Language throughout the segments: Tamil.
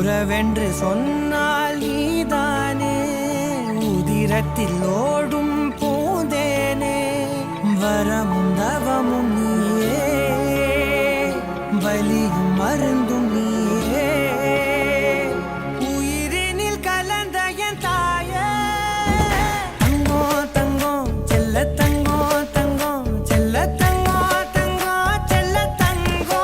உறவென்று சொன்னால் நீதானே, உதிரத்தில் ஓடும் பூந்தேனே, வரமும் தவமும் நீயே, வலியும் மருந்தும் நீயே, உயிரினில் கலந்த என் தாயே. தங்கோ தங்கோ செல்ல தங்கோ தங்கோ செல்ல தங்கோ தங்கோ செல்ல தங்கோ,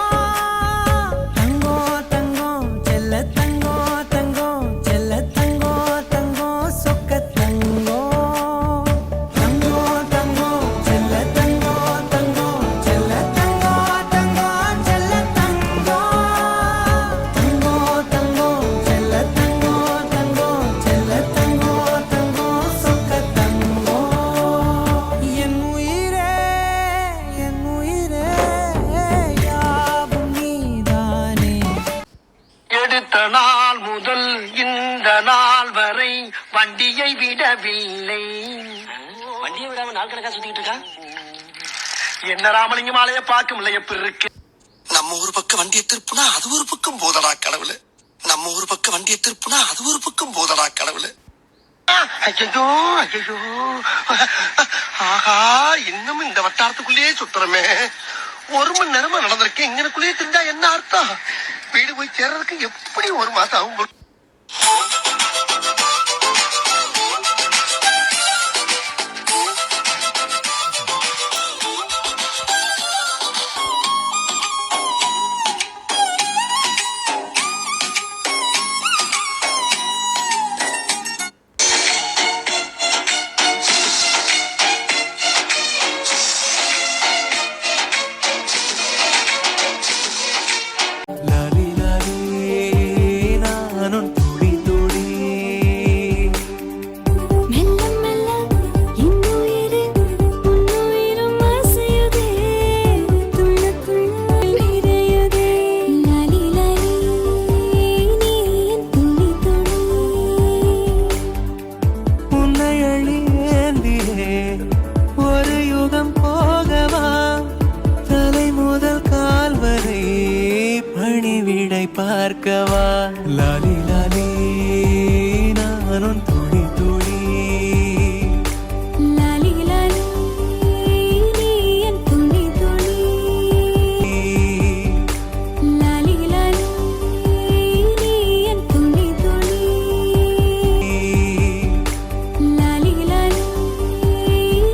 தங்கோ தங்கோ செல்ல தங்கோ தங்கோ செல்ல தங்கோ தங்கோ சொக்க தங்கோ, தங்கோ தங்கோ செல்ல தங்கோ தங்கோ செல்ல தங்கோ தங்கோ செல்ல தங்கோ, தங்கோ தங்கோ செல்ல தங்கோ தங்கோ செல்ல தங்கோ தங்கோ சொக்க தங்கோ. என் உயிரே யாவும் நீதானே. எடுத்த நாள் முதல் இந்த நாள் வரை வண்டியை விடவில்லை. வண்டியை விடாம நாள் கணக்கா சுத்திட்டு இருக்கா. என்ன ராமலிங்கம் ஆலைய பார்க்க முடியல எப்படி இருக்கு. நம்ம ஒரு பக்கம் வண்டியை திருப்புனா அது ஒரு பக்கம் போதடா கடவுளு. நம்ம ஒரு பக்கம் வண்டியை திருப்புனா அது ஒரு பக்கம் போதடா கடவுளு. ஐயோ ஐயோ, ஆஹா, இன்னும் இந்த வட்டாரத்துக்குள்ளேயே சுத்துறமே. ஒரு மணி நேரமா நடந்திருக்கேன். இங்கனுக்குள்ளேயே தெரிஞ்சா என்ன அர்த்தம்? வீடு போய் சேர்றதுக்கு எப்படி ஒரு மாசம் ஆகும்? லாலி லாலி நானும் துளி துளி, மெல்ல மெல்ல இன்னுயிரு உன்னுயிரும் அசையுதே, துள்ள துள்ள நிறையுதே. லாலி லாலி நீ என் துளி துளி, உன்னை அழியேந்தியே ஒரு யுகம் போகவா, தலை முதல் கால் வரை பணிவிடை பார்க்கவா. லாலி லாலி நானும் துளி துளி, லாலி லாலி நீ என் துளி துளி, லாலி லாலி நீ என் துளி துளி, லாலி லாலி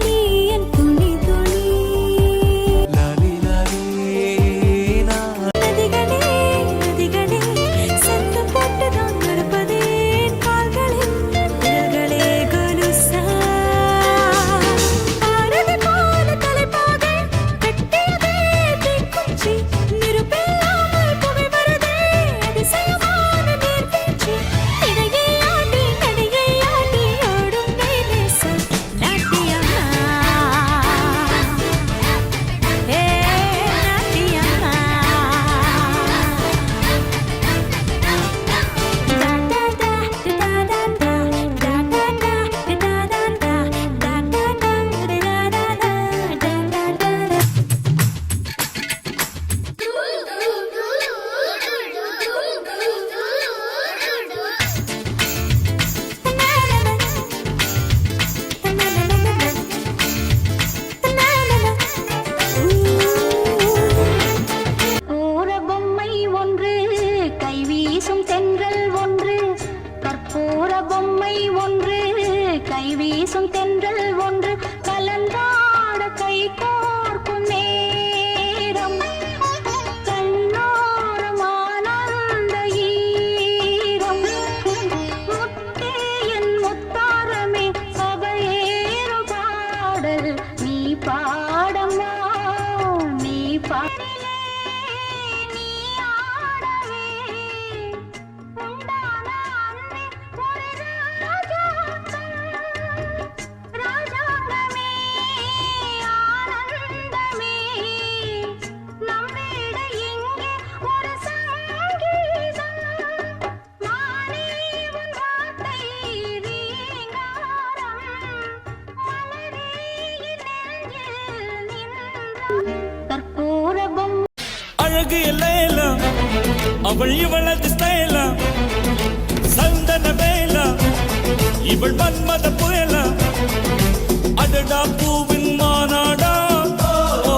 நீ என் துளி துளி. லாலி லாலி நான் நதிகளே நதிகளே சத்தம் போட்டுதான் நடப்பதே கால்களில் விரல்களே கொலுசா, ஆரதி போல தலைப்பாக கட்டியதே தீக்குச்சி, நெருப்பில்லாமல் புகை வருதே அதிசயமான நீர்வீழ்ச்சி, இடையே ஆடி நடையை ஆடி ஓடும் வேலேசம் நாட்டியம்மா, ஏ நாட்டியம்மா. கற்பூர பொம்மை ஒன்று, கைவீசும் தென்றல் ஒன்று, கற்பூர பொம்மை ஒன்று, கைவீசும் தென்றல் ஒன்று, கலந்தாட கை கோர்க்கும் நேரம், கண்ணோரம் ஆனந்த ஈரம், முத்தே என் முத்தாரமே சபையேறும் பாடல் நீ பாடம்மா, நீ பாடிலே நீ ஆடவே உண்டான அன்பே ஒரு ராஜாங்கம், ராஜாங்கமே ஆனந்தமே, நம் வீடு இங்கே ஒரு சங்கீதம், மானே உன் வார்த்தை ரீங்காரம், மலரே என் நெஞ்சில் நின்றாய். கற்பூர பொம்மை அழகு எல்லாம் அவள் இவளது ஸ்டைலாம் இவள் மன்மத புயலா அடடா பூவின் மாநாடா ஓ, ஓ,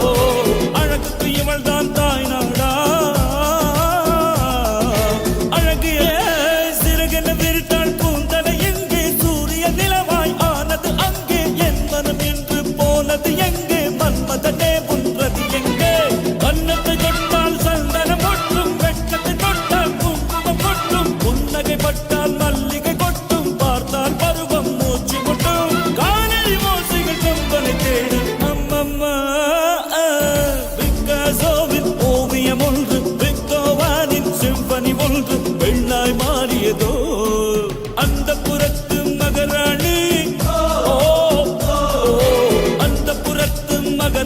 ஓ, அழகுக்கு இவள் தான் தாய் நாடா அழகிய சிறகென விரித்தாள் பூந்தலை எங்கே சூரிய நிலவாய் ஆனது அங்கே என் மனம் என்று போனது எங்கே மன்மதனே உன்றது எங்கே கன்னத்தை தொட்டால் சந்தனம் கொட்டும் வெட்கத்தை தொட்டால் குங்குமம் கொட்டும் புன்னகை பட்டால் மல்லிகை கொட்டும் பார்த்தால் பருவம் மூச்சு கொட்டும் காலடி மோசைகள் கம்பனை தேடும் அம்மம்மா பிக்காசோவின் ஓவியம் ஒன்று பிக்கோவானின் சிம்பனி ஒன்று வெள்ளாய்